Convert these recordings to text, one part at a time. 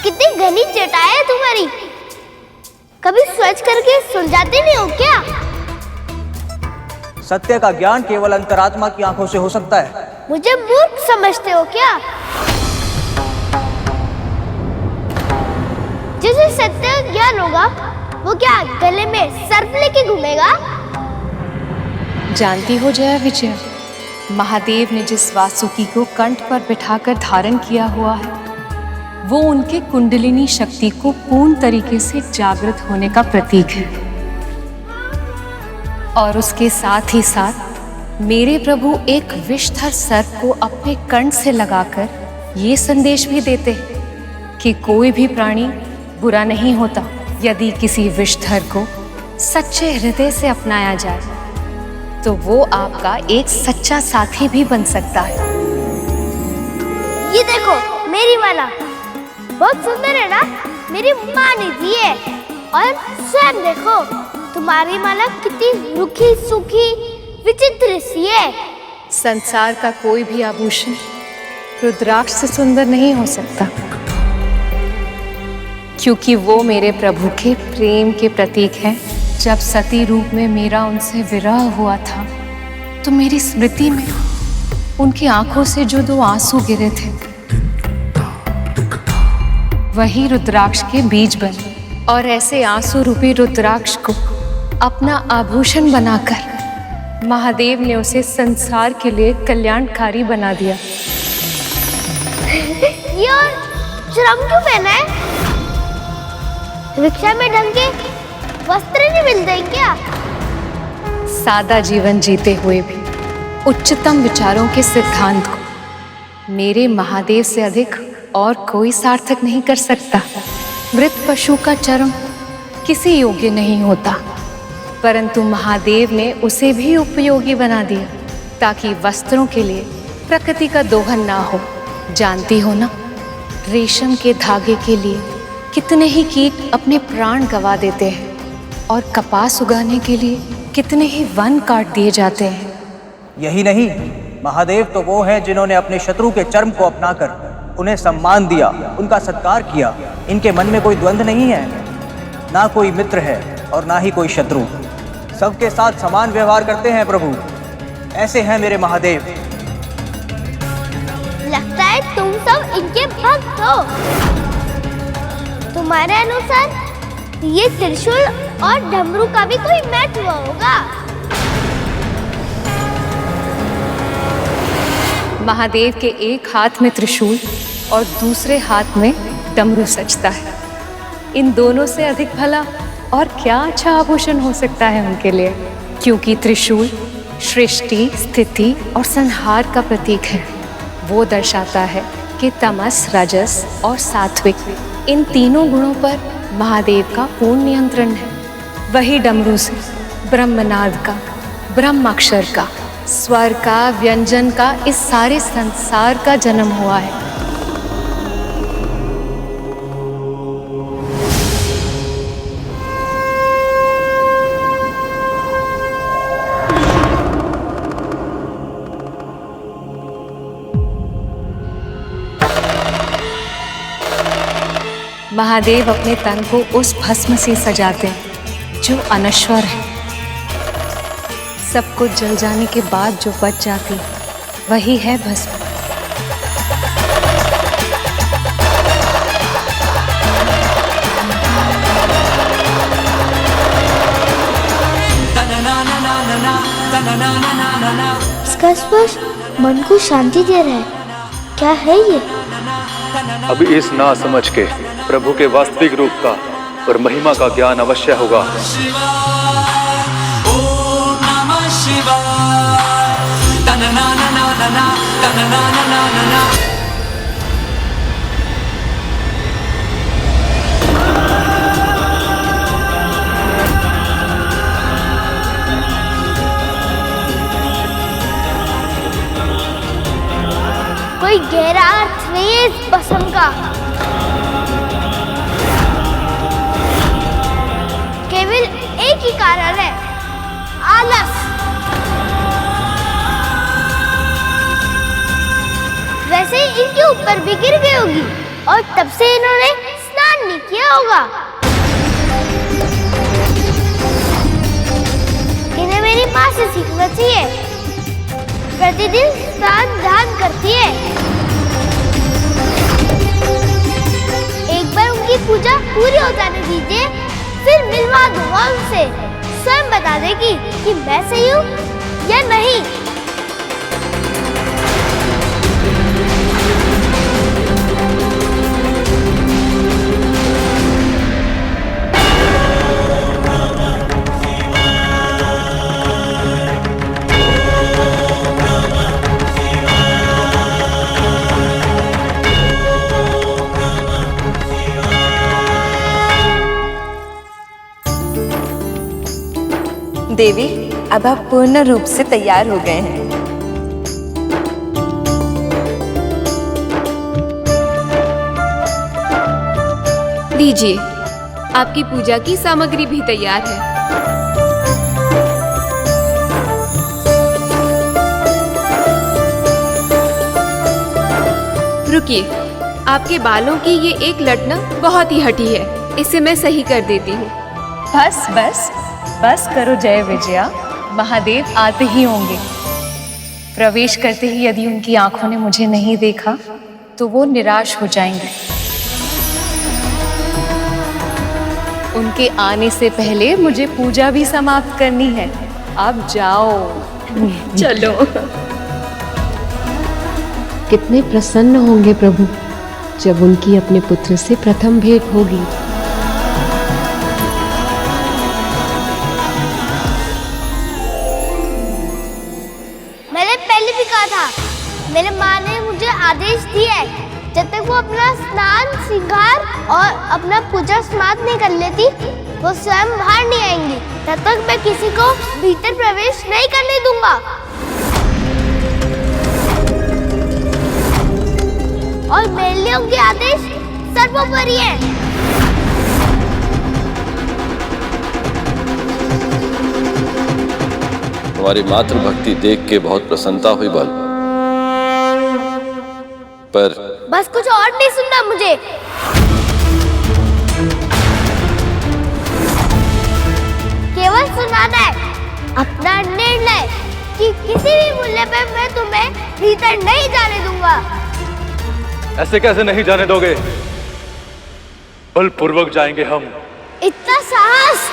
कितनी घनी चटाई है तुम्हारी, कभी सोच करके सुन जाते नहीं हो क्या? सत्य का ज्ञान केवल अंतरात्मा की आंखों से हो सकता है। मुझे मूर्ख समझते हो क्या? जिसे सत्य का ज्ञान होगा वो क्या गले में सर्प लेके घूमेगा? जानती हो जया विजय, महादेव ने जिस वासुकी को कंठ पर बिठाकर धारण किया हुआ है वो उनके कुंडलिनी शक्ति को पूर्ण तरीके से जागृत होने का प्रतीक है। और उसके साथ ही साथ मेरे प्रभु एक विषधर सर्प को अपने कंठ से लगाकर ये संदेश भी देते हैं कि कोई भी प्राणी बुरा नहीं होता यदि किसी विषधर को सच्चे हृदय से अपनाया जाए तो वो आपका एक सच्चा साथी भी बन सकता है। ये देखो मेरी माला बहुत सुंदर है ना, मेरी माँ ने दी है। और स्वयं देखो तुम्हारी माला कितनी रूखी सूखी विचित्र सी है। संसार का कोई भी आभूषण रुद्राक्ष से सुंदर नहीं हो सकता, क्योंकि वो मेरे प्रभु के प्रेम के प्रतीक हैं। जब सती रूप में मेरा उनसे विरह हुआ था तो मेरी स्मृति में उनकी आंखों से जो 2 आंसू गिरे थे वही रुद्राक्ष के बीज बने। और ऐसे आंसू रूपी रुद्राक्ष को अपना आभूषण बनाकर महादेव ने उसे संसार के लिए कल्याणकारी बना दिया। ये और श्रम क्यों पहना है? रिक्शा में ढंग के वस्त्र नहीं मिलते क्या? सादा जीवन जीते हुए भी उच्चतम विचारों के सिद्धांत को मेरे महादेव से अधिक और कोई सार्थक नहीं कर सकता। मृत पशु का चर्म किसी योग्य नहीं होता, परंतु महादेव ने उसे भी उपयोगी बना दिया ताकि वस्त्रों के लिए प्रकृति का दोहन ना हो। जानती हो ना, रेशम के धागे के लिए कितने ही कीट अपने प्राण गंवा देते हैं और कपास उगाने के लिए कितने ही वन काट दिए जाते हैं। यही नहीं, महादेव तो वो हैं जिन्होंने अपने शत्रु के चर्म को अपनाकर उन्हें सम्मान दिया, उनका सत्कार किया। इनके मन में कोई द्वंद्व नहीं है, ना कोई मित्र है और ना ही कोई शत्रु। सबके साथ समान व्यवहार करते हैं प्रभु। ऐसे हैं मेरे महादेव। लगता है तुम सब इनके भक्त हो। तुम्हारे अनुसार ये त्रिशूल और डमरू का भी कोई महत्व होगा। महादेव के एक हाथ में त्रिशूल और दूसरे हाथ में डमरू सजता है। इन दोनों से अधिक भला और क्या अच्छा आभूषण हो सकता है उनके लिए, क्योंकि त्रिशूल सृष्टि, स्थिति और संहार का प्रतीक है। वो दर्शाता है कि तमस, रजस और सात्विक इन तीनों गुणों पर महादेव का पूर्ण नियंत्रण है। वही डमरू से ब्रह्मनाद का, ब्रह्माक्षर का, स्वर का, व्यंजन का, इस सारे संसार का जन्म हुआ है। महादेव अपने तन को उस भस्म से सजाते हैं जो अनश्वर है। सब कुछ जल जाने के बाद जो बच जाती है वही है भस्म। इसका स्पर्श मन को शांति दे रहा है। क्या है ये? अब इस ना समझ के प्रभु के वास्तविक रूप का और महिमा का ज्ञान अवश्य होगा। कोई गहरा अर्थ नहीं है इस भस्म का। केवल एक ही कारण है, आलस। वैसे ही इनके ऊपर भी गिर गई होगी और तब से इन्होंने नहीं किया होगा। इन्हें मेरी माँ से सीखना चाहिए। प्रतिदिन स्नान ध्यान करती है। एक बार उनकी पूजा पूरी हो जाने दीजिए, फिर मिलवा दूंगा उनसे। स्वयं बता देगी कि मैं सही हूँ या नहीं। देवी, अब आप पूर्ण रूप से तैयार हो गए हैं। लीजिए, आपकी पूजा की सामग्री भी तैयार है। रुकिए, आपके बालों की ये एक लट ना बहुत ही हटी है, इसे मैं सही कर देती हूँ। बस बस बस करो जय विजया, महादेव आते ही होंगे। प्रवेश करते ही यदि उनकी आंखों ने मुझे नहीं देखा तो वो निराश हो जाएंगे। उनके आने से पहले मुझे पूजा भी समाप्त करनी है। अब जाओ। चलो। कितने प्रसन्न होंगे प्रभु जब उनकी अपने पुत्र से प्रथम भेंट होगी। मैंने पहले भी कहा था, मेरे माँ ने मुझे आदेश दिया है, जब तक वो अपना स्नान श्रृंगार और अपना पूजा समाप्त नहीं कर लेती, वो स्वयं बाहर नहीं आएंगी। तब तक मैं किसी को भीतर प्रवेश नहीं करने दूंगा। और मेरे लिए उनके आदेश सर्वोपरि है। तुम्हारी मातृभक्ति देख के बहुत प्रसन्नता हुई बल, पर बस कुछ और नहीं सुनना मुझे। केवल सुनाना है अपना निर्णय कि किसी भी मूल्य पर मैं तुम्हें भीतर नहीं जाने दूंगा। ऐसे कैसे नहीं जाने दोगे? बलपूर्वक जाएंगे हम। इतना साहस!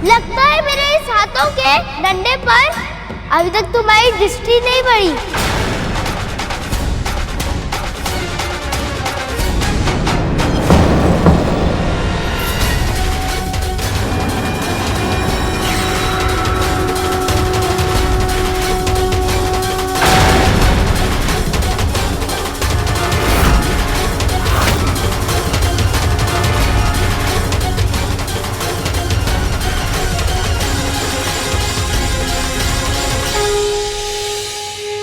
लगता है मेरे इस हाथों के डंडे पर अभी तक तुम्हारी दृष्टि नहीं पड़ी।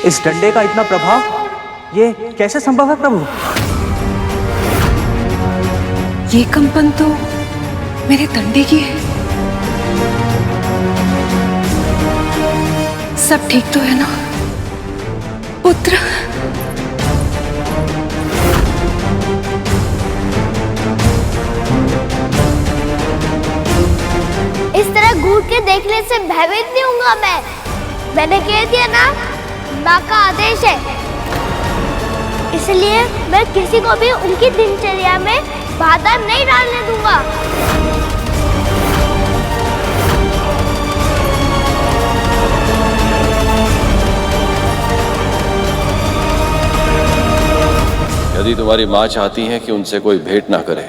इस डंडे का इतना प्रभाव, ये कैसे संभव है प्रभु? ये कंपन तो मेरे डंडे की है। सब ठीक तो है ना पुत्र? इस तरह घूर के देखने से भयभीत नहीं हूँगा मैं। मैंने कह दिया ना, माँ का आदेश है, इसलिए मैं किसी को भी उनकी दिनचर्या में बाधा नहीं डालने दूंगा। यदि तुम्हारी माँ चाहती है कि उनसे कोई भेंट ना करे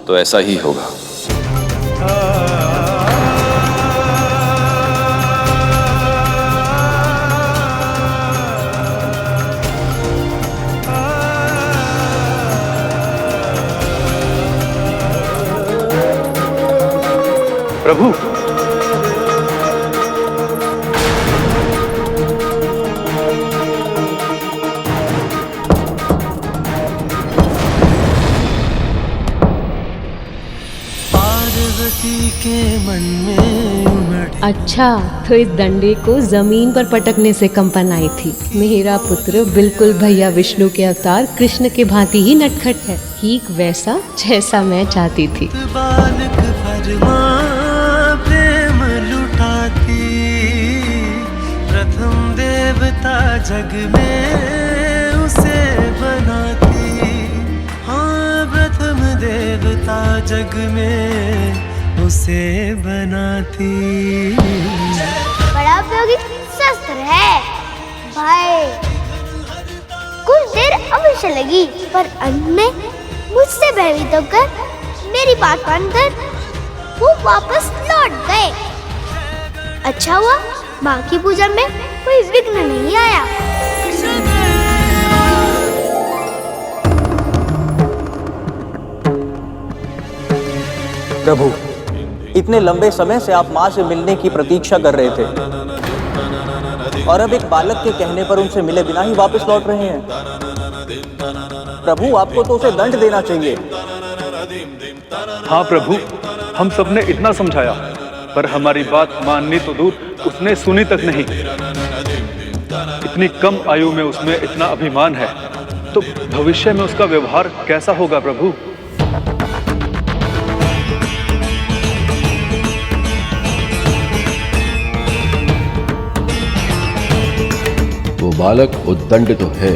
तो ऐसा ही होगा। प्रभु, पार्वती अच्छा, तो इस डंडे को जमीन पर पटकने से कंपन आई थी। मेरा पुत्र बिल्कुल भैया विष्णु के अवतार कृष्ण के भांति ही नटखट है, ठीक वैसा जैसा मैं चाहती थी। बालक भरमा प्रेम लुटाती, प्रथम देवता जग में उसे बनाती। हाँ, प्रथम देवता जग में उसे बनाती। बड़ा उपयोगी शस्त्र है भाई। कुछ देर अवश्य लगी, पर अंत में मुझसे भयभीत होकर मेरी बात मानकर वो वापस लौट गए। अच्छा हुआ माँ की पूजा में कोई विघ्न नहीं आया। प्रभु, इतने लंबे समय से आप माँ से मिलने की प्रतीक्षा कर रहे थे और अब एक बालक के कहने पर उनसे मिले बिना ही वापस लौट रहे हैं। प्रभु, आपको तो उसे दंड देना चाहिए। हाँ प्रभु, हम सबने इतना समझाया, पर हमारी बात माननी तो दूर, उसने सुनी तक नहीं। इतनी कम आयु में उसमें इतना अभिमान है, तो भविष्य में उसका व्यवहार कैसा होगा प्रभु? वो बालक उद्दंड तो है,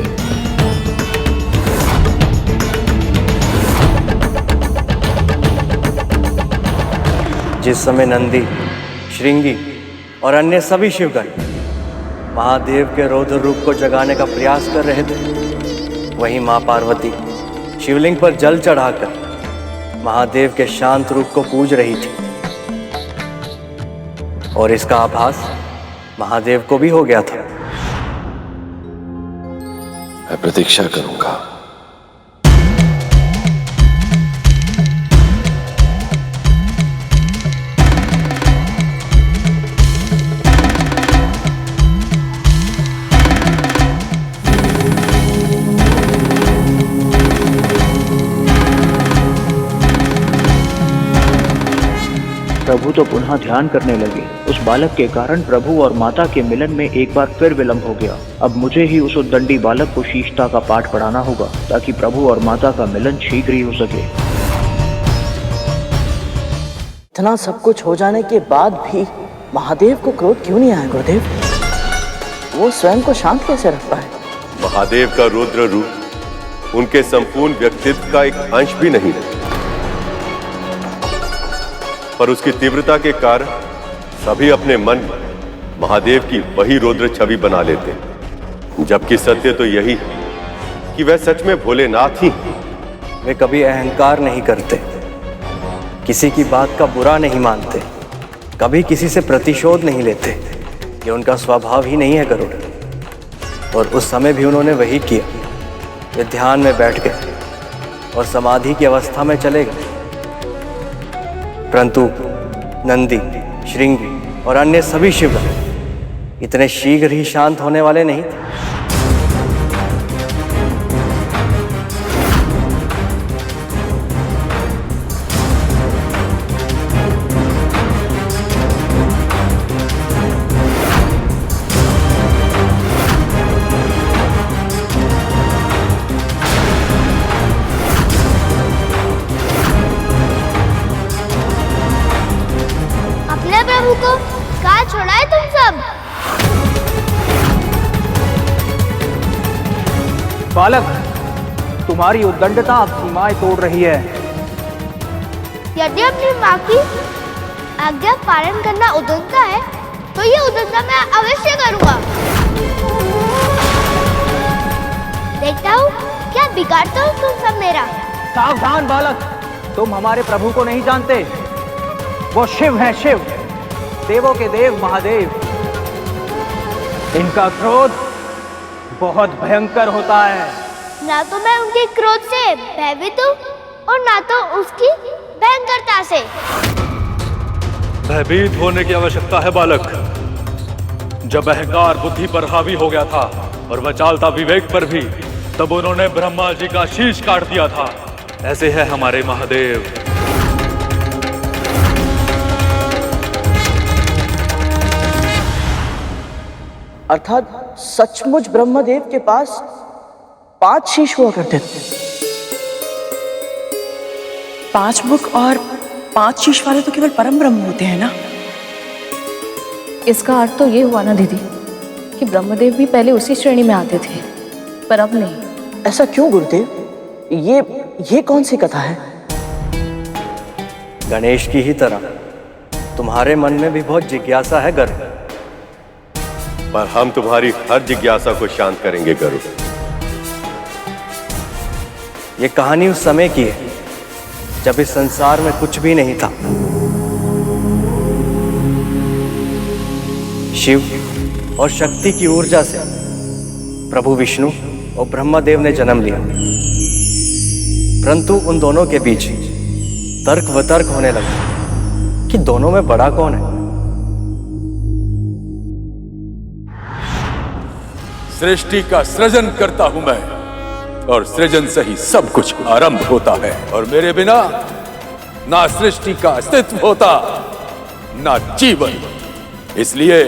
जिस समय नंदी, श्रृंगी और अन्य सभी शिवगण महादेव के रौद्र रूप को जगाने का प्रयास कर रहे थे, वहीं मां पार्वती शिवलिंग पर जल चढ़ाकर महादेव के शांत रूप को पूज रही थी। और इसका आभास महादेव को भी हो गया था। मैं प्रतीक्षा करूंगा। प्रभु तो पुनः ध्यान करने लगे। उस बालक के कारण प्रभु और माता के मिलन में एक बार फिर विलंब हो गया। अब मुझे ही उस उद्दंडी बालक को शीशता का पाठ पढ़ाना होगा, ताकि प्रभु और माता का मिलन शीघ्र ही हो सके। इतना सब कुछ हो जाने के बाद भी महादेव को क्रोध क्यों नहीं आया गुरुदेव? वो स्वयं को शांत कैसे रख पाए? महादेव का रुद्र रूप उनके संपूर्ण व्यक्तित्व का एक अंश भी नहीं है, पर उसकी तीव्रता के कारण सभी अपने मन में महादेव की वही रुद्र छवि बना लेते हैं। जबकि सत्य तो यही है कि वह सच में भोलेनाथ ही। वे कभी अहंकार नहीं करते, किसी की बात का बुरा नहीं मानते, कभी किसी से प्रतिशोध नहीं लेते। ये उनका स्वभाव ही नहीं है गरुड़। और उस समय भी उन्होंने वही किया। वे ध्यान में बैठ गए और समाधि की अवस्था में चले गए, परंतु नंदी, श्रृंगी और अन्य सभी शिवगण इतने शीघ्र ही शांत होने वाले नहीं थे। प्रभु को कहाँ छोड़ा है तुम सब? बालक, तुम्हारी उद्दंडता अब सीमाएं तोड़ रही है। यदि अपनी माँ की आज्ञा पालन करना उद्दंडता है, तो ये उद्दंडता मैं अवश्य करूँगा। देखता हूँ क्या बिगाड़ता हूँ तुम सब मेरा। सावधान बालक, तुम हमारे प्रभु को नहीं जानते। वो शिव हैं, शिव, देवों के देव महादेव। इनका क्रोध बहुत भयंकर होता है। ना तो मैं उनके क्रोध से भयभीत हूँ और ना तो उसकी भयंकरता से। भयभीत होने की आवश्यकता है बालक। जब अहंकार बुद्धि पर हावी हो गया था और वह चालता विवेक पर भी, तब उन्होंने ब्रह्मा जी का शीश काट दिया था। ऐसे है हमारे महादेव। अर्थात सचमुच ब्रह्मदेव के पास 5 शीश हुआ करते थे। 5 मुख और 5 शीश वाले तो केवल परम ब्रह्म होते हैं ना। इसका अर्थ तो ये हुआ ना दीदी कि ब्रह्मदेव भी पहले उसी श्रेणी में आते थे, पर अब नहीं। ऐसा क्यों गुरुदेव? ये कौन सी कथा है? गणेश की ही तरह तुम्हारे मन में भी बहुत जिज्ञासा है गरुड़, पर हम तुम्हारी हर जिज्ञासा को शांत करेंगे गरुड़। ये कहानी उस समय की है जब इस संसार में कुछ भी नहीं था। शिव और शक्ति की ऊर्जा से प्रभु विष्णु और ब्रह्मदेव ने जन्म लिया, परंतु उन दोनों के बीच तर्क वितर्क होने लगा कि दोनों में बड़ा कौन है। सृष्टि का सृजन करता हूं मैं, और सृजन से ही सब कुछ आरंभ होता है, और मेरे बिना ना सृष्टि का अस्तित्व होता ना जीवन। इसलिए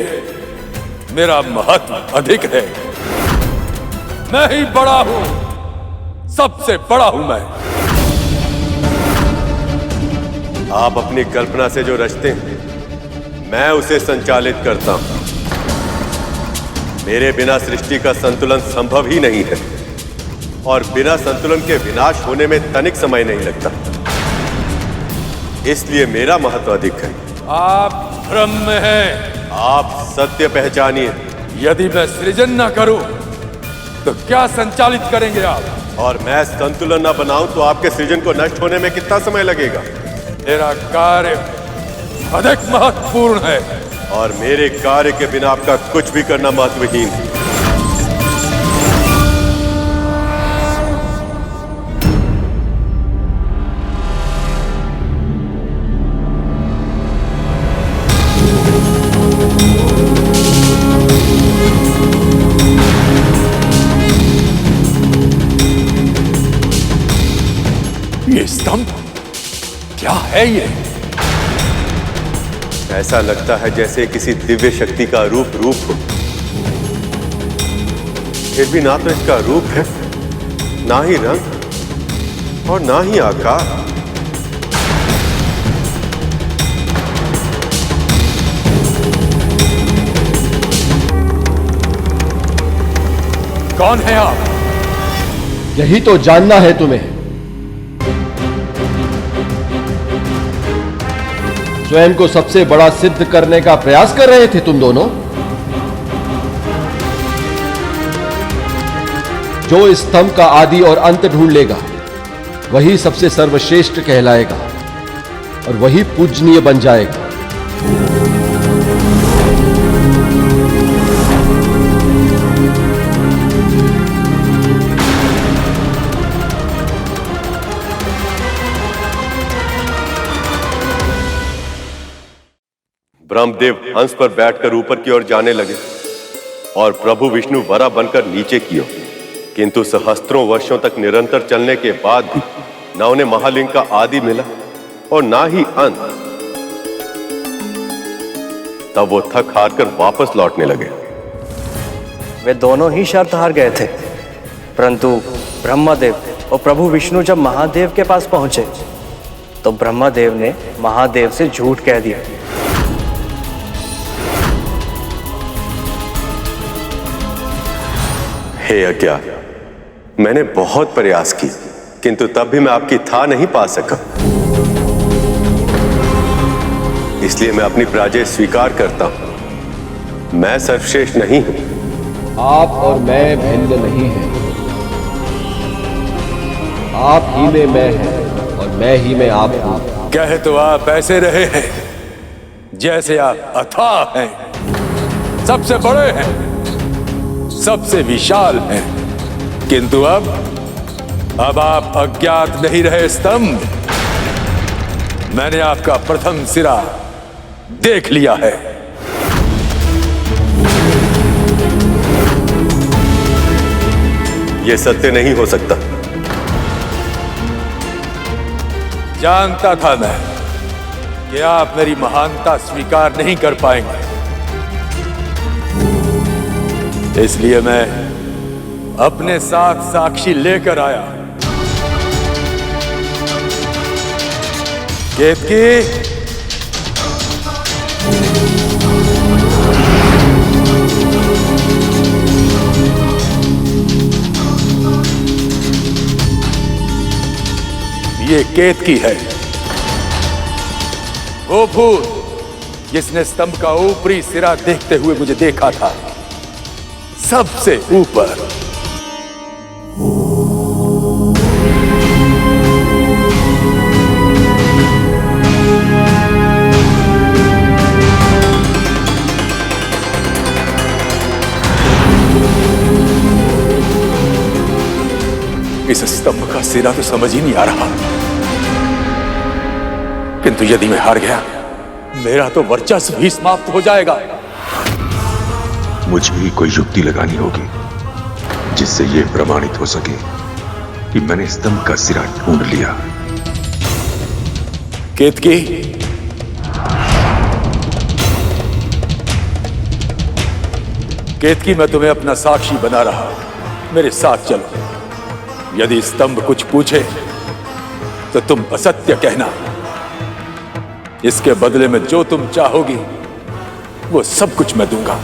मेरा महत्व अधिक है। मैं ही बड़ा हूं, सबसे बड़ा हूं मैं। आप अपनी कल्पना से जो रचते हैं, मैं उसे संचालित करता हूं। मेरे बिना सृष्टि का संतुलन संभव ही नहीं है, और बिना संतुलन के विनाश होने में तनिक समय नहीं लगता। इसलिए मेरा महत्व अधिक है। आप भ्रम में हैं। आप सत्य पहचानिए। यदि मैं सृजन न करूं तो क्या संचालित करेंगे आप? और मैं संतुलन न बनाऊं तो आपके सृजन को नष्ट होने में कितना समय लगेगा? मेरा कार्य अधिक महत्वपूर्ण है, और मेरे कार्य के बिना आपका कुछ भी करना महत्वहीन है। ये स्तंभ क्या है? ये ऐसा लगता है जैसे किसी दिव्य शक्ति का रूप हो। फिर भी ना तो इसका रूप है, ना ही रंग, और ना ही आकार। कौन है आप? यही तो जानना है तुम्हें। स्वयं को सबसे बड़ा सिद्ध करने का प्रयास कर रहे थे तुम दोनों। जो इस स्तंभ का आदि और अंत ढूंढ लेगा वही सबसे सर्वश्रेष्ठ कहलाएगा, और वही पूजनीय बन जाएगा। ब्रह्मदेव हंस पर बैठकर ऊपर की ओर जाने लगे, और प्रभु विष्णु वरा बनकर नीचे की ओर। किंतु सहस्त्रों वर्षों तक निरंतर चलने के बाद भी न उन्हें महालिंग का आदि मिला और ना ही अंत। तब वो थक हार कर वापस लौटने लगे। वे दोनों ही शर्त हार गए थे, परंतु ब्रह्मदेव और प्रभु विष्णु जब महादेव के पास पहुंचे तो ब्रह्मदेव ने महादेव से झूठ कह दिया। हे अज्ञा, मैंने बहुत प्रयास की, किंतु तब भी मैं आपकी था नहीं पा सका। इसलिए मैं अपनी पराजय स्वीकार करता हूं। मैं सर्वश्रेष्ठ नहीं हूं। आप और मैं भिन्न नहीं हैं। आप ही में मैं है और मैं ही में आप हूं। कहे तो आप ऐसे रहे हैं जैसे आप अथाह हैं, सबसे बड़े हैं, सबसे विशाल हैं, किंतु अब आप अज्ञात नहीं रहे स्तंभ। मैंने आपका प्रथम सिरा देख लिया है। यह सत्य नहीं हो सकता। जानता था मैं कि आप मेरी महानता स्वीकार नहीं कर पाएंगे, इसलिए मैं अपने साथ साक्षी लेकर आया। केतकी, ये केतकी है, वो भूत जिसने स्तंभ का ऊपरी सिरा देखते हुए मुझे देखा था, सबसे ऊपर। इस स्तंभ का सिरा तो समझ ही नहीं आ रहा, किंतु यदि मैं हार गया, मेरा तो वर्चस्व भी समाप्त हो जाएगा। मुझे भी कोई युक्ति लगानी होगी जिससे यह प्रमाणित हो सके कि मैंने स्तंभ का सिरा ढूंढ लिया। केतकी, केतकी, मैं तुम्हें अपना साक्षी बना रहा, मेरे साथ चलो। यदि स्तंभ कुछ पूछे तो तुम असत्य कहना। इसके बदले में जो तुम चाहोगी वो सब कुछ मैं दूंगा।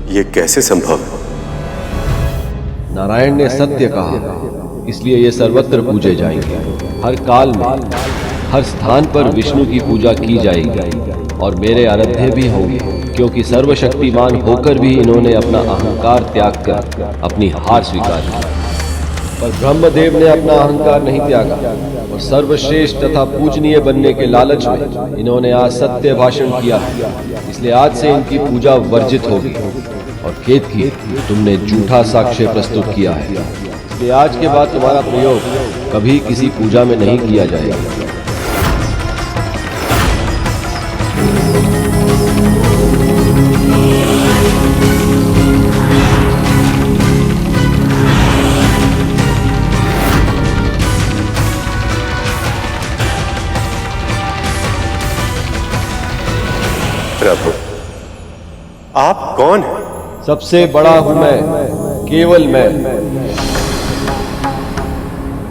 ये कैसे संभव है? नारायण ने सत्य कहा, इसलिए ये सर्वत्र पूजे जाएंगे। हर काल में हर स्थान पर विष्णु की पूजा की जाएगी और मेरे आराध्य भी होंगे, क्योंकि सर्वशक्तिमान होकर भी इन्होंने अपना अहंकार त्याग कर अपनी हार स्वीकार की। पर ब्रह्मदेव ने अपना अहंकार नहीं त्यागा और सर्वश्रेष्ठ तथा पूजनीय बनने के लालच में इन्होंने आज सत्य भाषण किया, इसलिए आज से इनकी पूजा वर्जित होगी। और केतकी, तुमने झूठा साक्ष्य प्रस्तुत किया है, इसलिए आज के बाद तुम्हारा प्रयोग कभी किसी पूजा में नहीं किया जाएगा। प्रभु, आप कौन हैं? सबसे बड़ा हूं मैं, केवल मैं,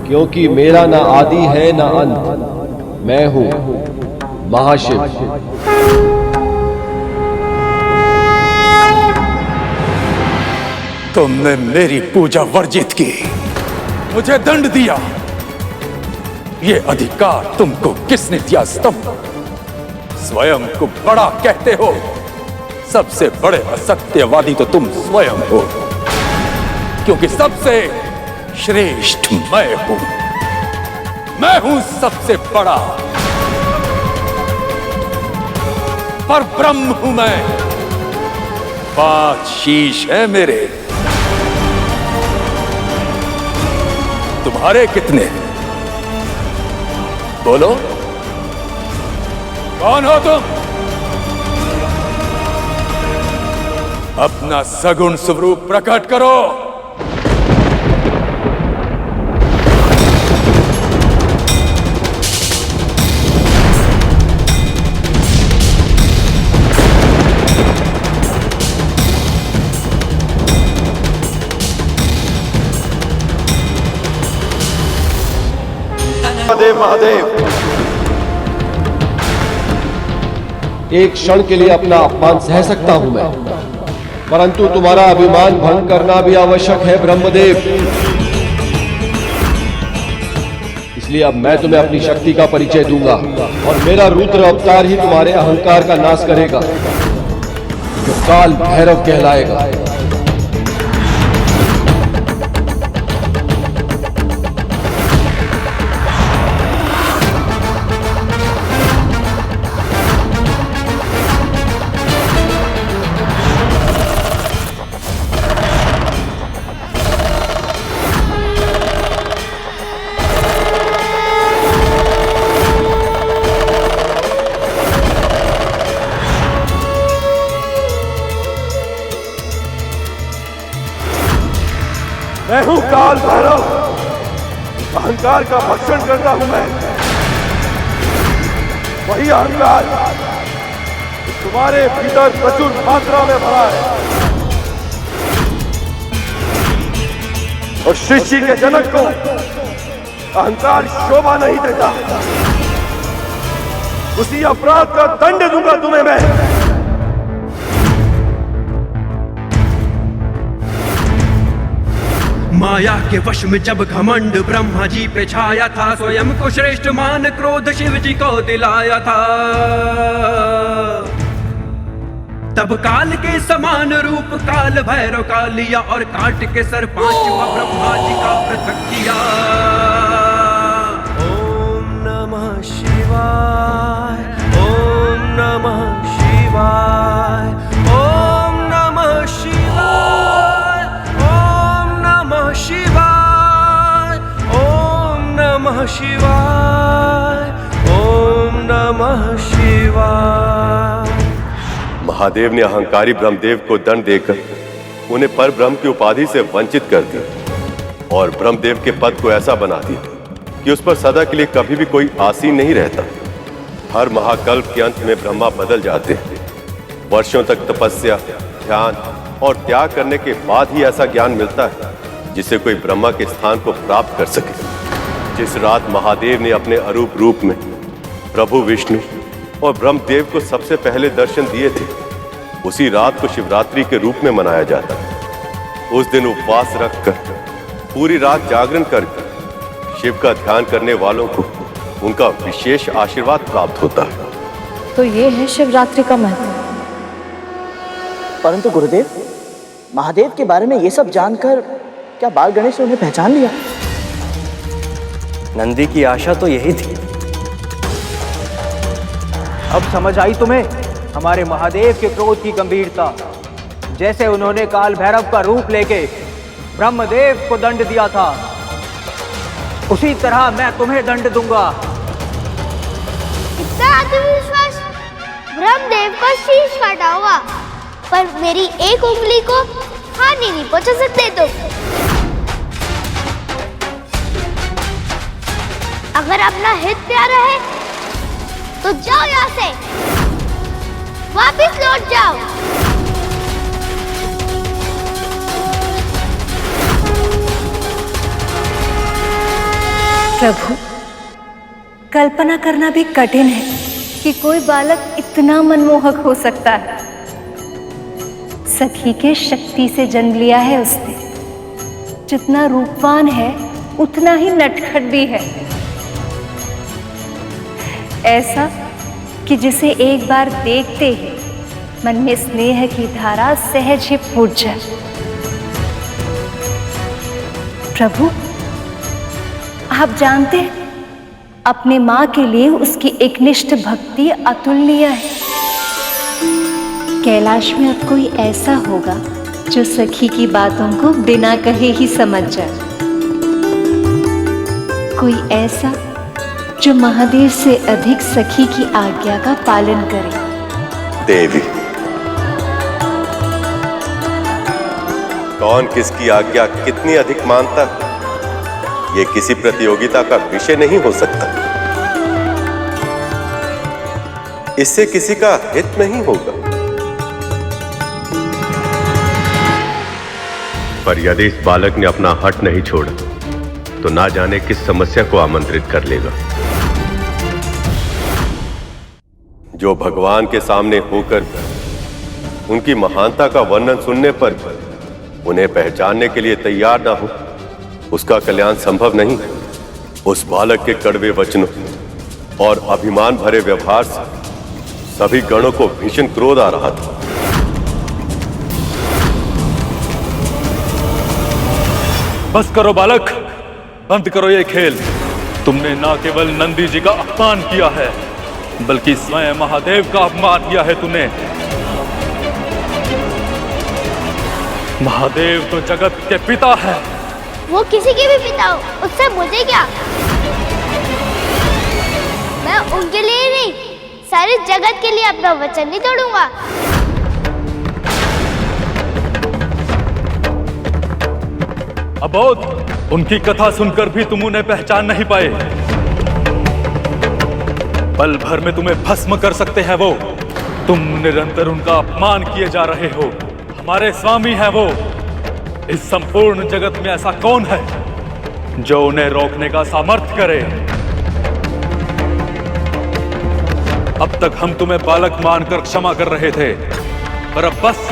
क्योंकि मेरा ना आदि है ना अंत। मैं हूं महाशिव। तुमने मेरी पूजा वर्जित की, मुझे दंड दिया। ये अधिकार तुमको किसने दिया? स्तंभ, स्वयं को बड़ा कहते हो। सबसे बड़े असत्यवादी तो तुम स्वयं हो, क्योंकि सबसे श्रेष्ठ मैं हूं। मैं हूं सबसे बड़ा, पर ब्रह्म हूं मैं। 5 शीश हैं मेरे, तुम्हारे कितने? बोलो, कौन हो तुम? अपना सगुण स्वरूप प्रकट करो। महादेव, महादेव, एक क्षण के लिए अपना अपमान सह सकता हूं मैं, परंतु तुम्हारा अभिमान भंग करना भी आवश्यक है ब्रह्मदेव। इसलिए अब मैं तुम्हें अपनी शक्ति का परिचय दूंगा और मेरा रुद्र अवतार ही तुम्हारे अहंकार का नाश करेगा, जो काल भैरव कहलाएगा। मैं हूं काल भैरव, अहंकार का भक्षण करता हूं मैं। वही अहंकार तुम्हारे भीतर प्रचुर मात्रा में भरा है और सृष्टि के जनक को अहंकार शोभा नहीं देता। उसी अपराध का दंड दूंगा तुम्हें मैं। माया के वश में जब घमंड ब्रह्मा जी पे छाया था, स्वयं को श्रेष्ठ मान क्रोध शिव जी को दिलाया था। तब काल के समान रूप काल भैरव का लिया और काट के सर पांचवा ब्रह्मा जी का पृथक किया। ओम नमः शिवाय, ओम नमः शिवाय, ओम नमः शिवाय, ओम नमः शिवाय, ओम नमः शिवाय, ओम नमः शिवाय। महादेव ने अहंकारी ब्रह्मदेव को दंड देकर उन्हें पर ब्रह्म की उपाधि से वंचित कर दिया और ब्रह्मदेव के पद को ऐसा बना दिया कि उस पर सदा के लिए कभी भी कोई आसीन नहीं रहता। हर महाकल्प के अंत में ब्रह्मा बदल जाते हैं। वर्षों तक तपस्या, ध्यान और त्याग करने के बाद ही ऐसा ज्ञान मिलता है जिसे कोई ब्रह्मा के स्थान को प्राप्त कर सके। जिस रात महादेव ने अपने अरूप रूप में प्रभु विष्णु और ब्रह्मदेव को सबसे पहले दर्शन दिए थे, उसी रात को शिवरात्रि के रूप में मनाया जाता है। उस दिन उपवास रखकर पूरी रात जागरण करके शिव का ध्यान करने वालों को उनका विशेष आशीर्वाद प्राप्त होता है। तो ये है शिवरात्रि का महत्व। परंतु गुरुदेव, महादेव के बारे में ये सब जानकर क्या बाल गणेश ने उन्हें पहचान लिया? नंदी की आशा तो यही थी। अब समझ आई तुम्हें हमारे महादेव के क्रोध की गंभीरता। जैसे उन्होंने काल भैरव का रूप लेके ब्रह्मदेव को दंड दिया था, उसी तरह मैं तुम्हें दंड दूंगा। इतना आत्मविश्वास! ब्रह्मदेव का शीश काटा होगा, पर मेरी एक उंगली को हानि नहीं पहुंचा सकते तुम। अगर अपना हित प्यारा है तो जाओ यहाँ से, वापिस लौट जाओ। प्रभु, कल्पना करना भी कठिन है कि कोई बालक इतना मनमोहक हो सकता है। सखी के शक्ति से जन्म लिया है उसने। जितना रूपवान है उतना ही नटखट भी है। ऐसा कि जिसे एक बार देखते ही मन में स्नेह की धारा सहज ही फूट जाए। प्रभु, आप जानते हैं, अपने माँ के लिए उसकी एकनिष्ठ भक्ति अतुलनीय है। कैलाश में अब कोई ऐसा होगा जो सखी की बातों को बिना कहे ही समझ जाए। कोई ऐसा जो महादेव से अधिक सखी की आज्ञा का पालन करे। देवी, कौन किसकी आज्ञा कितनी अधिक मानता है, ये किसी प्रतियोगिता का विषय नहीं हो सकता। इससे किसी का हित नहीं होगा। पर यदि इस बालक ने अपना हट नहीं छोड़ा तो ना जाने किस समस्या को आमंत्रित कर लेगा। जो भगवान के सामने होकर उनकी महानता का वर्णन सुनने पर उन्हें पहचानने के लिए तैयार ना हो, उसका कल्याण संभव नहीं। उस बालक के कड़वे वचनों और अभिमान भरे व्यवहार से सभी गणों को भीषण क्रोध आ रहा था। बस करो बालक, बंद करो ये खेल। तुमने ना केवल नंदी जी का अपमान किया है, बल्कि स्वयं महादेव का अपमान किया है तुमने। महादेव तो जगत के पिता है। वो किसी के भी पिता हो, उससे मुझे क्या? मैं उनके लिए नहीं, सारे जगत के लिए अपना वचन नहीं तोड़ूंगा। अबोध, उनकी कथा सुनकर भी तुम उन्हें पहचान नहीं पाए। पल भर में तुम्हें भस्म कर सकते हैं वो। तुम निरंतर उनका अपमान किए जा रहे हो। हमारे स्वामी हैं वो। इस संपूर्ण जगत में ऐसा कौन है जो उन्हें रोकने का सामर्थ्य करे? अब तक हम तुम्हें बालक मानकर क्षमा कर रहे थे, पर अब बस।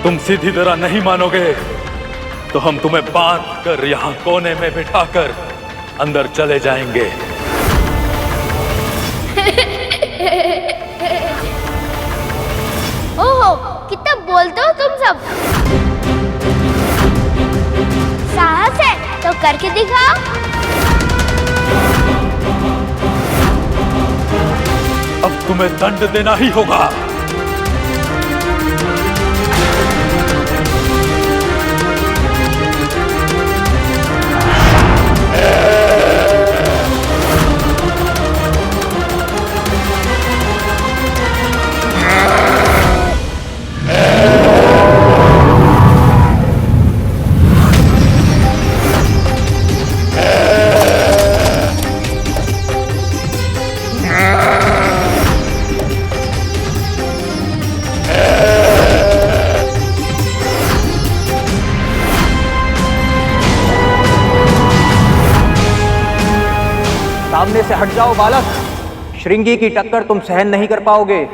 तुम सीधी तरह नहीं मानोगे तो हम तुम्हें बांध कर यहां कोने में बिठाकर अंदर चले जाएंगे। ओहो, कितना बोलते हो तुम सब। साहस है तो करके दिखाओ। अब तुम्हें दंड देना ही होगा। सामने से हट जाओ बालक। श्रृंगी की टक्कर तुम सहन नहीं कर पाओगे।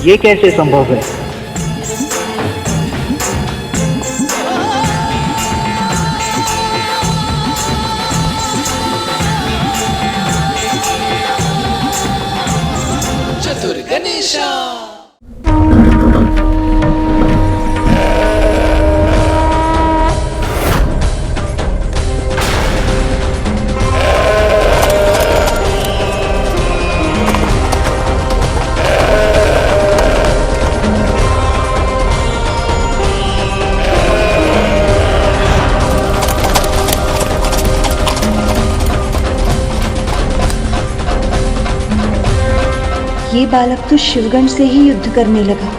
ये कैसे संभव है? चतुर गणेशा। ये बालक तो शिवगण से ही युद्ध करने लगा।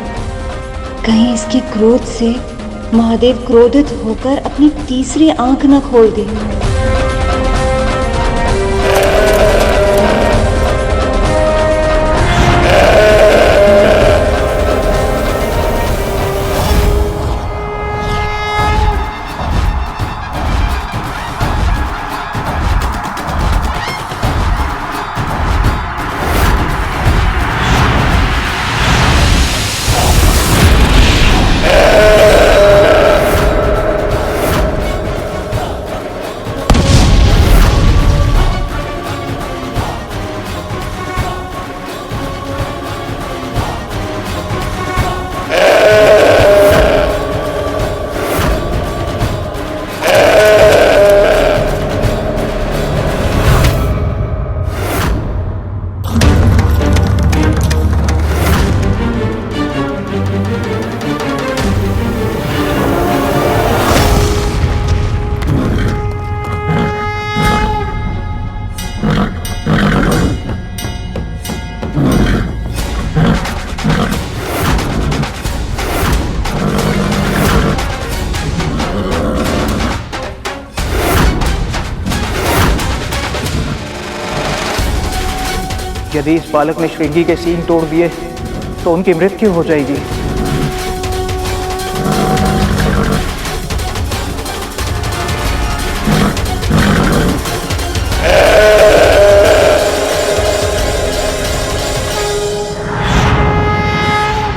कहीं इसके क्रोध से महादेव क्रोधित होकर अपनी तीसरी आंख न खोल दे। यदि इस बालक ने श्रृंगी के सींग तोड़ दिए तो उनकी मृत्यु हो जाएगी।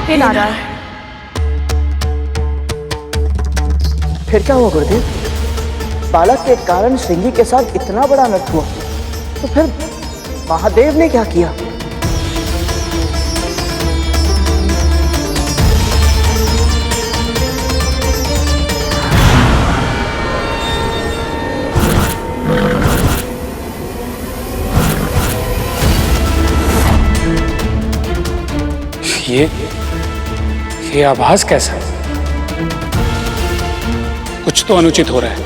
हे नारायण। फिर क्या हुआ गुरुदेव? बालक के कारण श्रृंगी के साथ इतना बड़ा अनर्थ हुआ, तो फिर महादेव ने क्या किया? ये आभास कैसा? कुछ तो अनुचित हो रहा है।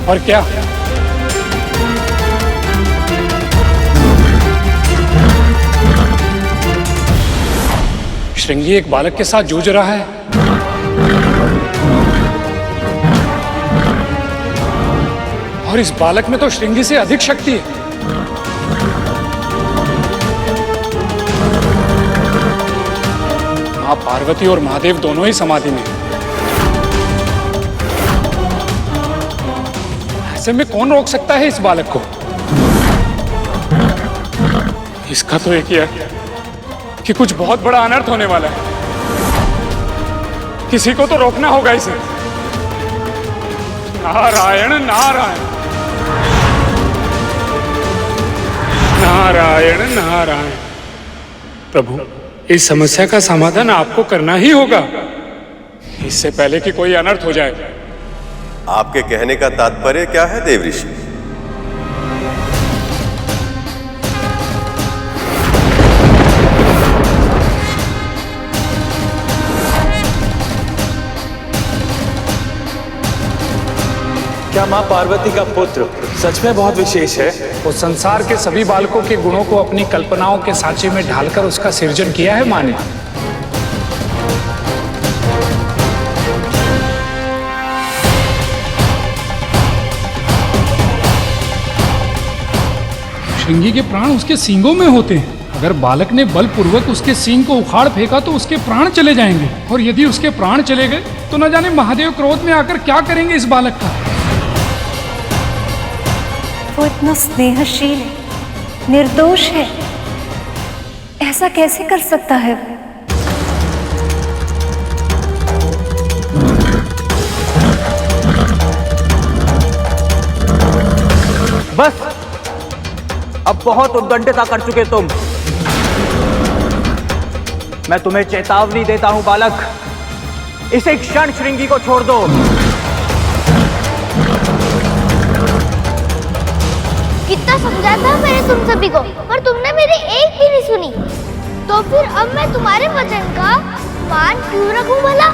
और क्या? श्रृंगी एक बालक के साथ जूझ रहा है। और इस बालक में तो श्रृंगी से अधिक शक्ति है। मां पार्वती और महादेव दोनों ही समाधि में। ऐसे में कौन रोक सकता है इस बालक को? इसका तो एक ही है कि कुछ बहुत बड़ा अनर्थ होने वाला है। किसी को तो रोकना होगा इसे। नारायण नारायण नारायण नारायण। प्रभु, इस समस्या का समाधान आपको करना ही होगा, इससे पहले कि कोई अनर्थ हो जाए। आपके कहने का तात्पर्य क्या है देव ऋषि? क्या माँ पार्वती का पुत्र सच में बहुत विशेष है? वो संसार के सभी बालकों के गुणों को अपनी कल्पनाओं के सांचे में ढालकर उसका सृजन किया है माँ ने। श्रृंगी के प्राण उसके सींगों में होते हैं। अगर बालक ने बलपूर्वक उसके सींग को उखाड़ फेंका तो उसके प्राण चले जाएंगे। और यदि उसके प्राण चले गए तो न जाने महादेव क्रोध में आकर क्या करेंगे इस बालक का। वो इतना स्नेहशील है, निर्दोष है, ऐसा कैसे कर सकता है वो? बस, अब बहुत उद्दंडता कर चुके तुम। मैं तुम्हें चेतावनी देता हूं बालक, इसे क्षण श्रृंगी को छोड़ दो। कितना समझाता मैंने तुम सभी को, पर तुमने मेरी एक भी नहीं सुनी। तो फिर अब मैं तुम्हारे वचन का मान क्यों रखूं भला?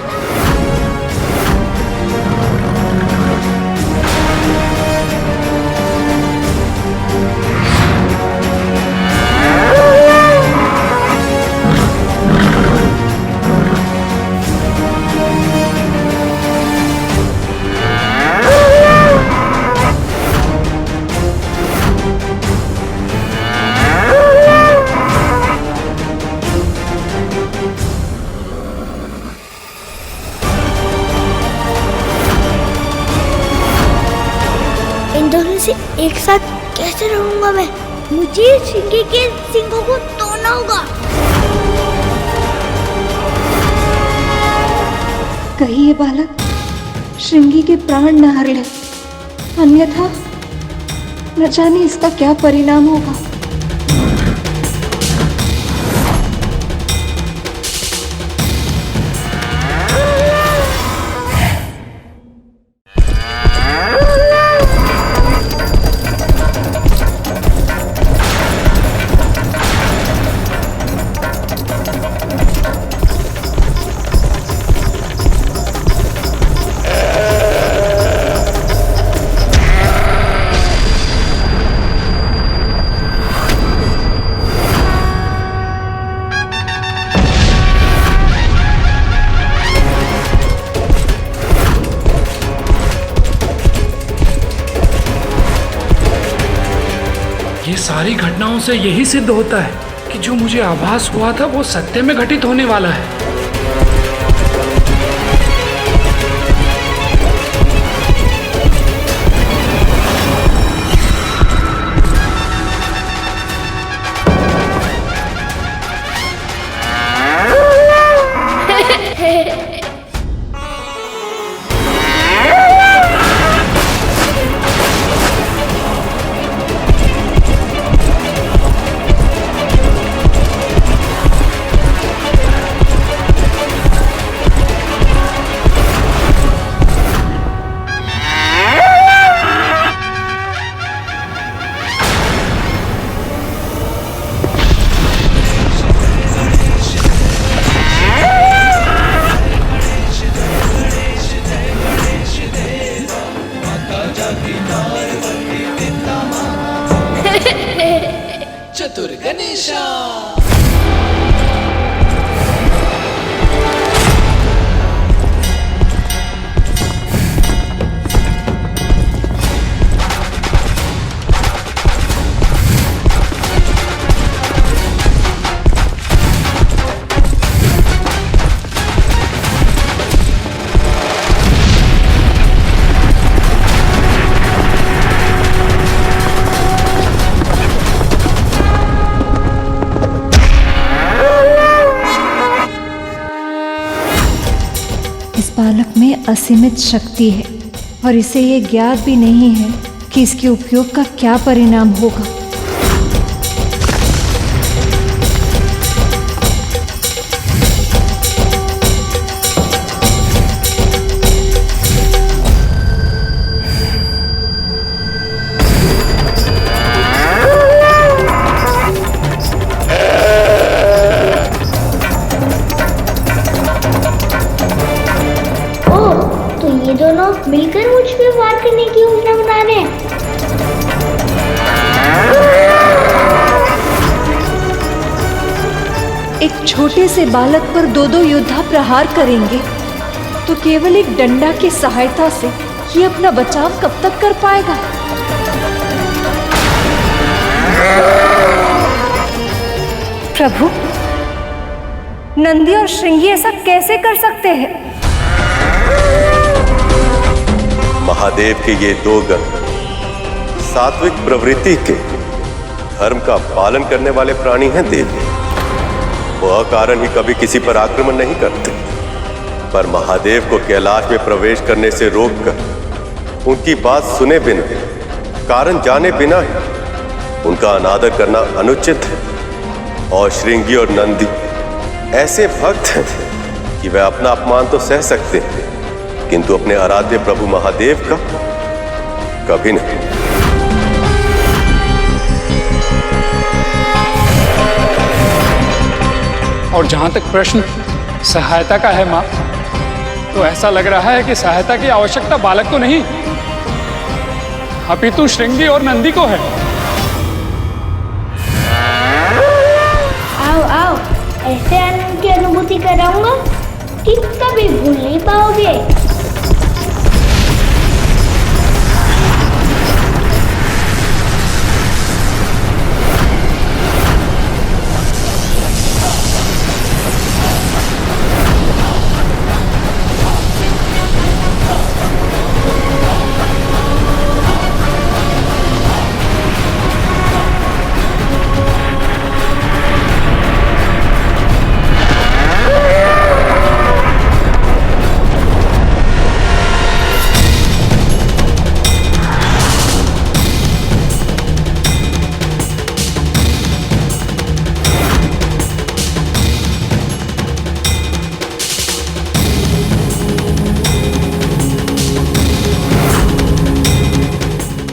एक साथ कैसे रहूंगा मैं? मुझे श्रृंगी के सिंगों को तोड़ना होगा। कहीं ये बालक श्रृंगी के प्राण न हर ले, अन्यथा न जाने इसका क्या परिणाम होगा। ये सारी घटनाओं से यही सिद्ध होता है कि जो मुझे आभास हुआ था वो सत्य में घटित होने वाला है। असीमित शक्ति है और इसे ये ज्ञात भी नहीं है कि इसके उपयोग का क्या परिणाम होगा। मिलकर मुझ पे वार करने की योजना बना रहे हैं। एक छोटे से बालक पर दो योद्धा प्रहार करेंगे तो केवल एक डंडा की सहायता से ये अपना बचाव कब तक कर पाएगा? प्रभु, नंदी और श्रृंगी ऐसा कैसे कर सकते हैं? महादेव के ये दो गण सात्विक प्रवृत्ति के धर्म का पालन करने वाले प्राणी हैं देवी। वो अकारण ही कभी किसी पर आक्रमण नहीं करते, पर महादेव को कैलाश में प्रवेश करने से रोककर उनकी बात सुने बिना, कारण जाने बिना ही उनका अनादर करना अनुचित है। और श्रृंगी और नंदी ऐसे भक्त हैं कि वे अपना अपमान तो सह सकते हैं, किंतु अपने आराध्य प्रभु महादेव का कभी नहीं। और जहां तक प्रश्न सहायता का है माँ, तो ऐसा लग रहा है कि सहायता की आवश्यकता बालक को नहीं अपितु श्रृंगी और नंदी को है। आओ आओ, ऐसे आनंद की अनुभूति कराऊंगा कि कभी भूल नहीं पाओगे।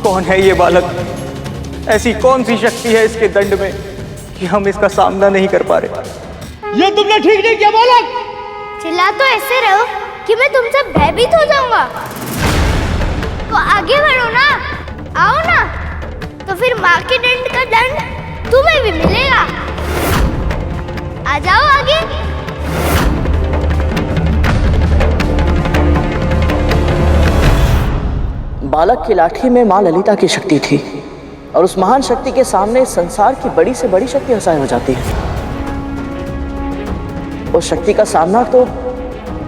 कौन है ये बालक? ऐसी कौन सी शक्ति है इसके दंड में कि हम इसका सामना नहीं कर पा रहे? ये तुमने ठीक नहीं किया बालक। चिल्ला तो ऐसे रहो कि मैं तुमसे भयभीत हो जाऊंगा। तो आगे बढ़ो ना, आओ ना, तो फिर माँ के दंड का दंड तुम्हें भी मिलेगा। आ जाओ आगे। बालक की लाठी में माँ ललिता की शक्ति थी और उस महान शक्ति के सामने संसार की बड़ी से बड़ी शक्ति असहाय हो जाती है। उस शक्ति का सामना तो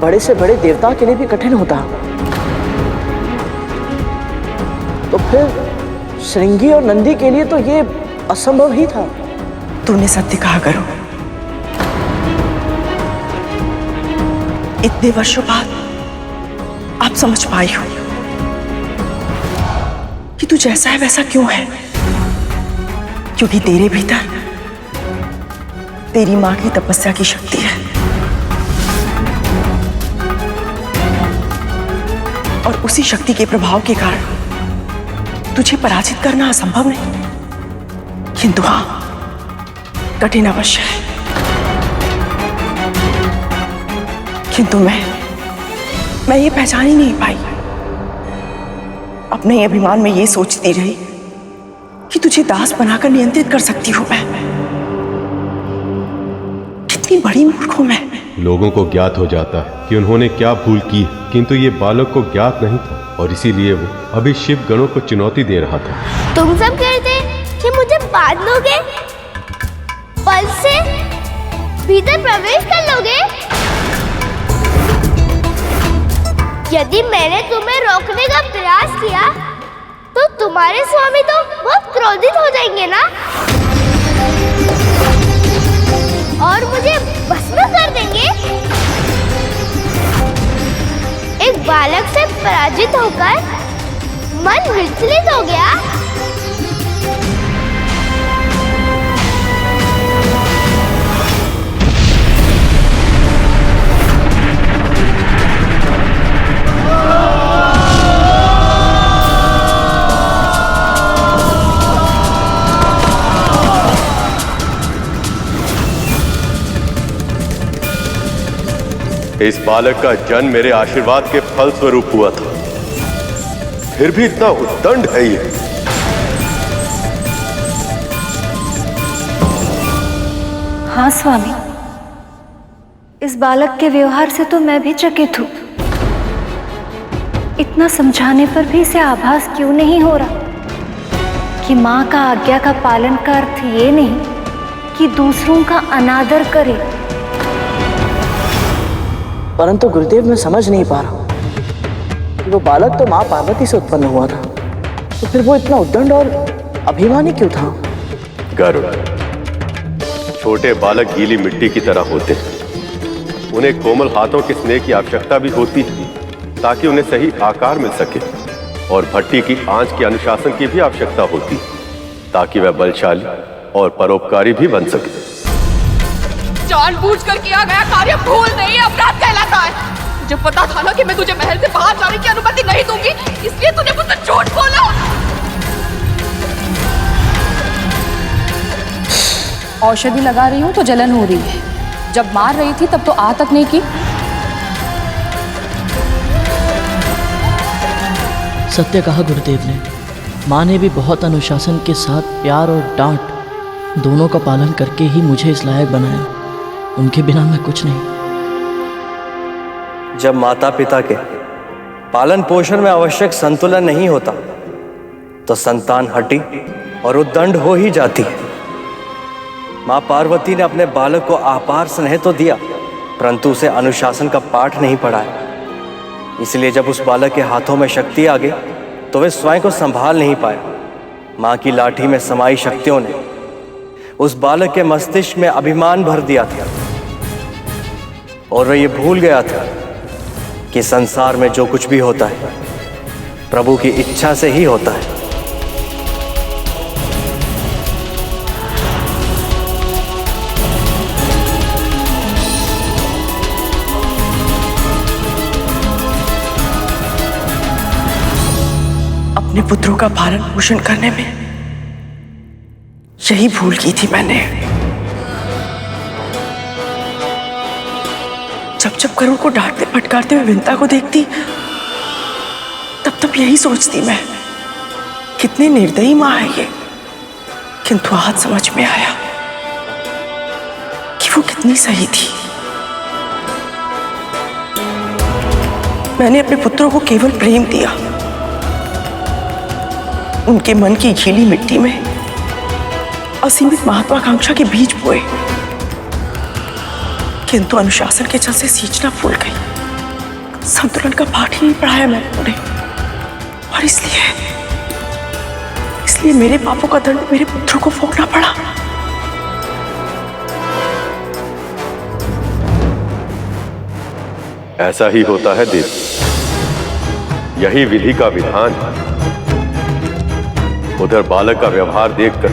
बड़े से बड़े देवता के लिए भी कठिन होता। तो फिर श्रृंगी और नंदी के लिए तो ये असंभव ही था। तूने सत्य कहा करो। इतने वर्षों बाद आप समझ पाई हो कि तू जैसा है वैसा क्यों है, क्योंकि तेरे भीतर तेरी मां की तपस्या की शक्ति है और उसी शक्ति के प्रभाव के कारण तुझे पराजित करना असंभव नहीं, किंतु हाँ कठिन अवश्य है। किंतु मैं ये पहचान ही नहीं पाई। अपने अभिमान में ये सोचती रही कि तुझे दास बनाकर नियंत्रित कर सकती हूं मैं। कितनी बड़ी मूर्ख हूं मैं। लोगों को ज्ञात हो जाता है कि उन्होंने क्या भूल की, किंतु ये बालक को ज्ञात नहीं था और इसीलिए वो अभी शिव गणों को चुनौती दे रहा था। तुम सब कहते कि मुझे बांध लोगे, बल से भीतर प्रवेश कर लोगे। यदि मैंने तुम्हें रोकने का प्रयास किया तो तुम्हारे स्वामी तो बहुत क्रोधित हो जाएंगे ना, और मुझे भस्म कर देंगे। एक बालक से पराजित होकर मन विचलित हो गया। इस बालक का जन्म मेरे आशीर्वाद के फल स्वरूप हुआ था, फिर भी इतना उद्दंड है ये। हाँ स्वामी, इस बालक के व्यवहार से तो मैं भी चकित हूँ। इतना समझाने पर भी इसे आभास क्यों नहीं हो रहा कि माँ का आज्ञा का पालन का अर्थ ये नहीं कि दूसरों का अनादर करे। परंतु गुरुदेव, मैं समझ नहीं पा रहा कि वो बालक तो माँ पार्वती से उत्पन्न हुआ था, तो फिर वो इतना उद्दंड और अभिमानी क्यों था? गरुड़, छोटे बालक गीली मिट्टी की तरह होते हैं। उन्हें कोमल हाथों के स्नेह की आवश्यकता भी होती है ताकि उन्हें सही आकार मिल सके, और भट्टी की आंच के अनुशासन की भी आवश्यकता होती ताकि वह बलशाली और परोपकारी भी बन सके। जानबूझकर किया गया कार्य भूल नहीं, अपराध कहलाता है। मुझे पता था ना कि मैं तुझे महल से बाहर जाने की अनुमति नहीं दूंगी, इसलिए तूने मुझसे झूठ बोला। औषधि लगा रही हूँ तो जलन हो रही है, जब मार रही थी तब तो आ तक नहीं की। सत्य कहा गुरुदेव ने। माँ ने भी बहुत अनुशासन के साथ प्यार और डांट दोनों का पालन करके ही मुझे इस लायक बनाया। उनके बिना मैं कुछ नहीं। जब माता पिता के पालन पोषण में आवश्यक संतुलन नहीं होता तो संतान हठी और उद्दंड हो ही जाती है। माँ पार्वती ने अपने बालक को अपार स्नेह तो दिया, परंतु उसे अनुशासन का पाठ नहीं पढ़ाया। इसलिए जब उस बालक के हाथों में शक्ति आ गई तो वे स्वयं को संभाल नहीं पाया। माँ की लाठी में समाई शक्तियों ने उस बालक के मस्तिष्क में अभिमान भर दिया था और वह ये भूल गया था कि संसार में जो कुछ भी होता है प्रभु की इच्छा से ही होता है। अपने पुत्रों का पालन पोषण करने में यही भूल की थी मैंने। जब जब करुण को डांटते फटकारते हुए विंता को देखती तब तब यही सोचती मैं, कितनी निर्दयी माँ है ये। किंतु आज समझ में आया कि वो कितनी सही थी। मैंने अपने पुत्रों को केवल प्रेम दिया, उनके मन की गीली मिट्टी में असीमित महत्वाकांक्षा के बीज बोए, किंतु अनुशासन के जल से सींचना भूल गई। संतुलन का पाठ ही नहीं पढ़ाया मैंने उन्हें, और इसलिए मेरे पापों का दंड मेरे पुत्रों को भोगना पड़ा। ऐसा ही होता है देव, यही विधि का विधान। उधर बालक का व्यवहार देखकर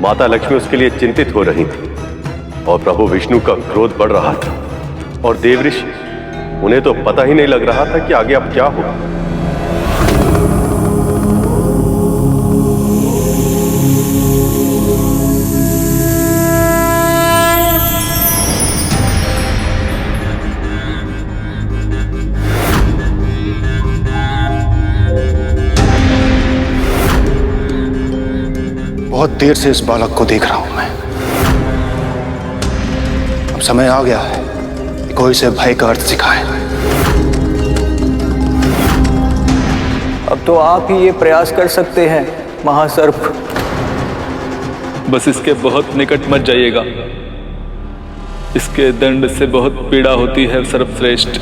माता लक्ष्मी उसके लिए चिंतित हो रही थी और प्रभु विष्णु का क्रोध बढ़ रहा था, और देवऋषि उन्हें तो पता ही नहीं लग रहा था कि आगे अब क्या होगा। बहुत देर से इस बालक को देख रहा हूं मैं। अब समय आ गया है कि कोई इसे भय का अर्थ सिखाए। अब तो आप ही ये प्रयास कर सकते हैं महासर्प। बस इसके बहुत निकट मत जाइएगा, इसके दंड से बहुत पीड़ा होती है सर्वश्रेष्ठ।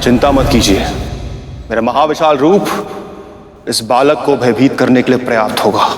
चिंता मत कीजिए, मेरा महाविशाल रूप इस बालक को भयभीत करने के लिए पर्याप्त होगा।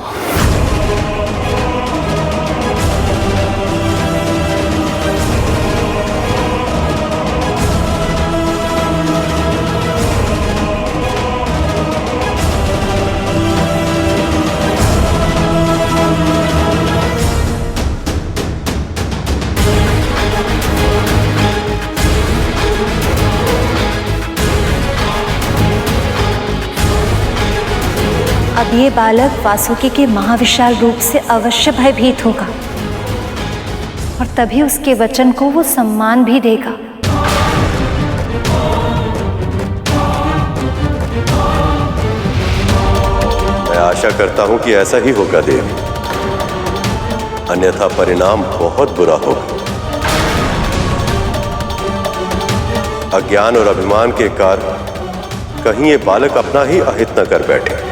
अब ये बालक वासुकी के महाविशाल रूप से अवश्य भयभीत होगा और तभी उसके वचन को वो सम्मान भी देगा। मैं आशा करता हूं कि ऐसा ही होगा देवी, अन्यथा परिणाम बहुत बुरा होगा। अज्ञान और अभिमान के कारण कहीं ये बालक अपना ही अहित न कर बैठे।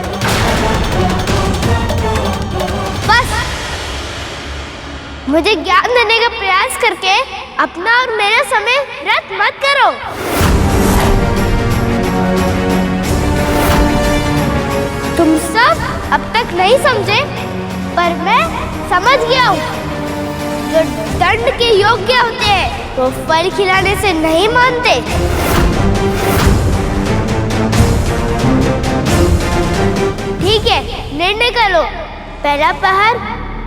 बस मुझे ज्ञान देने का प्रयास करके अपना और मेरा समय व्यर्थ मत करो। तुम सब अब तक नहीं समझे, पर मैं समझ गया हूँ। जो दंड के योग्य होते हैं वो फल खिलाने से नहीं मानते। ठीक है, निर्णय करो। पहला प्रहार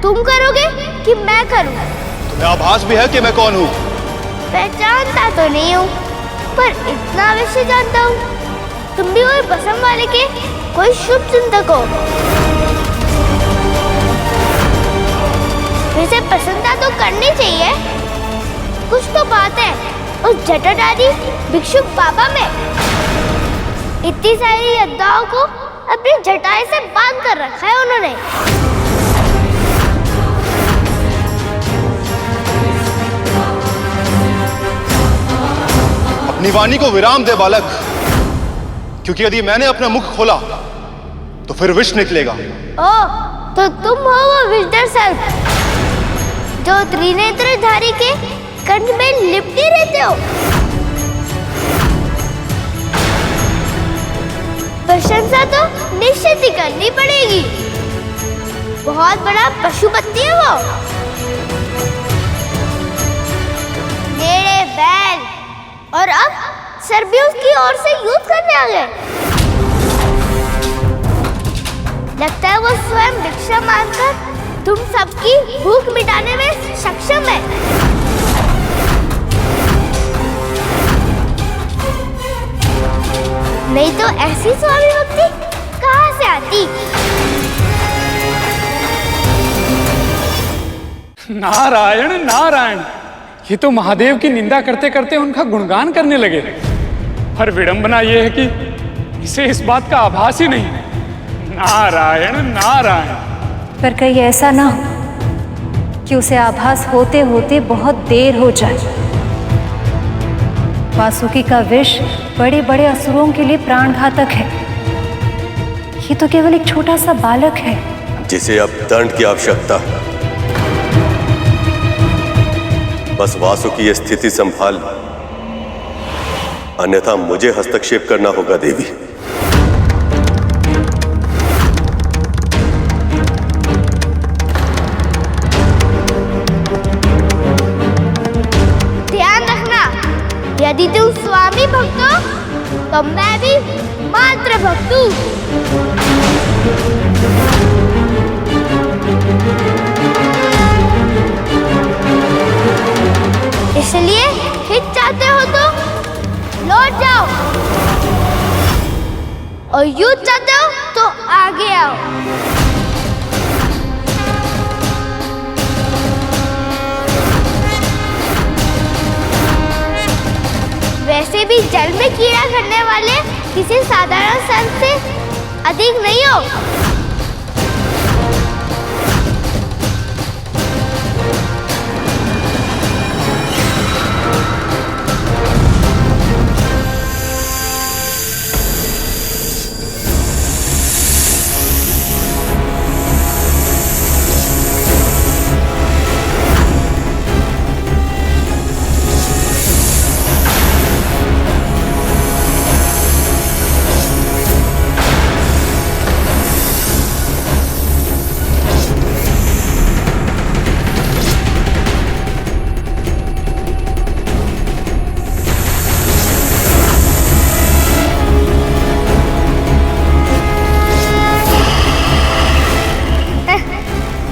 तुम करोगे कि मैं करूं? तुम्हें आभास भी है कि मैं कौन हूँ? पहचानता तो नहीं हूँ, पर इतना अवश्य जानता हूँ, तुम भी और बसम वाले के कोई शुभ चिंतक हो। वैसे प्रसन्नता तो करनी चाहिए। कुछ तो बात है उस जटाधारी भिक्षुक बाबा में। इतनी सारी योद्धाओं को अपनी जटाएं से बांध कर रखा है उन्होंने। अपनी वाणी को विराम दे बालक, क्योंकि यदि मैंने अपना मुख खोला तो फिर विष निकलेगा। ओह, तो तुम हो वो विषधर सर्प जो त्रिनेत्रधारी के कंठ में लिपटे रहते हो। प्रशंसा तो निश्चित ही करनी पड़ेगी। बहुत बड़ा पशुपति है वो। मेरे बैल, और अब सर्बियों की ओर से युद्ध करने आ गए। लगता है वो स्वयं भिक्षा मांगकर तुम सबकी भूख मिटाने में सक्षम है। नहीं तो ऐसी स्वामी भक्ति कहाँ से आती? नारायण नारायण, ये तो महादेव की निंदा करते करते उनका गुणगान करने लगे। पर विडंबना ये है कि इसे इस बात का आभास ही नहीं। नारायण नारायण। पर कहीं ऐसा ना हो कि उसे आभास होते होते बहुत देर हो जाए। वासुकी का विष बड़े बड़े असुरों के लिए प्राणघातक है। ये तो केवल एक छोटा सा बालक है जिसे अब दंड की आवश्यकता है। बस वासुकी ये स्थिति संभाल, अन्यथा मुझे हस्तक्षेप करना होगा देवी। यदि तुम स्वामी भक्त हो तो मैं भी मात्र भक्त हूँ। इसलिए हिचकाते हो तो लौट जाओ, और युद्ध चाहते हो तो आगे आओ। वैसे भी जल में कीड़ा करने वाले किसी साधारण सर्प से अधिक नहीं हो।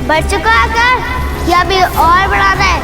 बढ़ चुका आकर या भी और बढ़ाना है?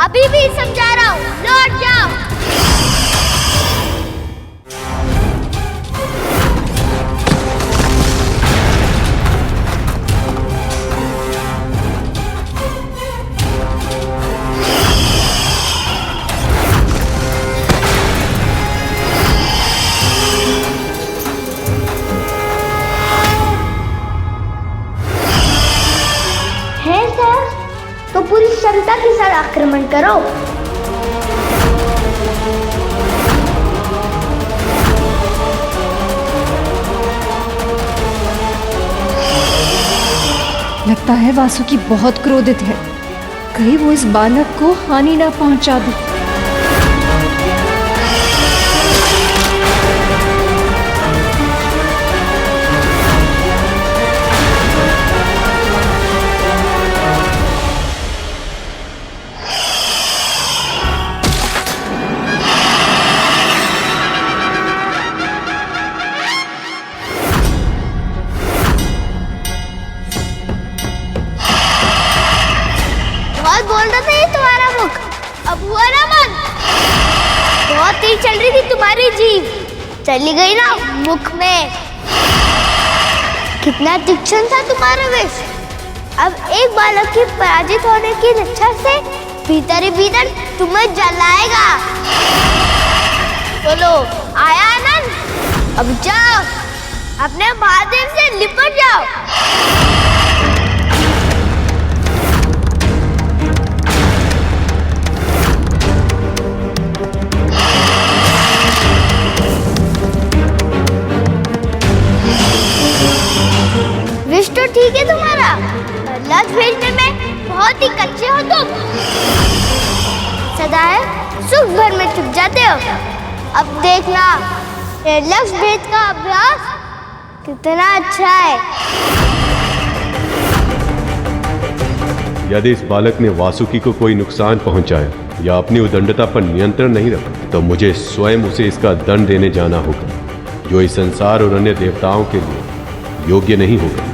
अभी भी समझा रहा हूँ, लौट जाओ। है सर, तो पूरी क्षमता के साथ आक्रमण करो। लगता है वासुकी बहुत क्रोधित है, कहीं वो इस बालक को हानि ना पहुंचा दे। बहुत बोल रहा था ये तुम्हारा मुख, अब हुआ ना मन। बहुत तेज चल रही थी तुम्हारी जीभ, चली गई ना मुख में। कितना तीक्ष्ण था तुम्हारा विष। अब एक बालक के पराजित होने की इच्छा से भीतर ही भीतर तुम्हें जलाएगा। बोलो आया आनंद? अब जाओ अपने महादेव से लिपट जाओ। विष तो ठीक है तुम्हारा, लक्ष्य भेजने में बहुत ही कच्चे हो तुम। सदा है सुख भर में चुप जाते हो। अब देखना ये लक्ष्य भेद का अभ्यास कितना अच्छा है। यदि इस बालक ने वासुकी को कोई नुकसान पहुंचाया या अपनी उदंडता पर नियंत्रण नहीं रखा तो मुझे स्वयं उसे इसका दंड देने जाना होगा, जो इस संसार और अन्य देवताओं के लिए योग्य नहीं होगा।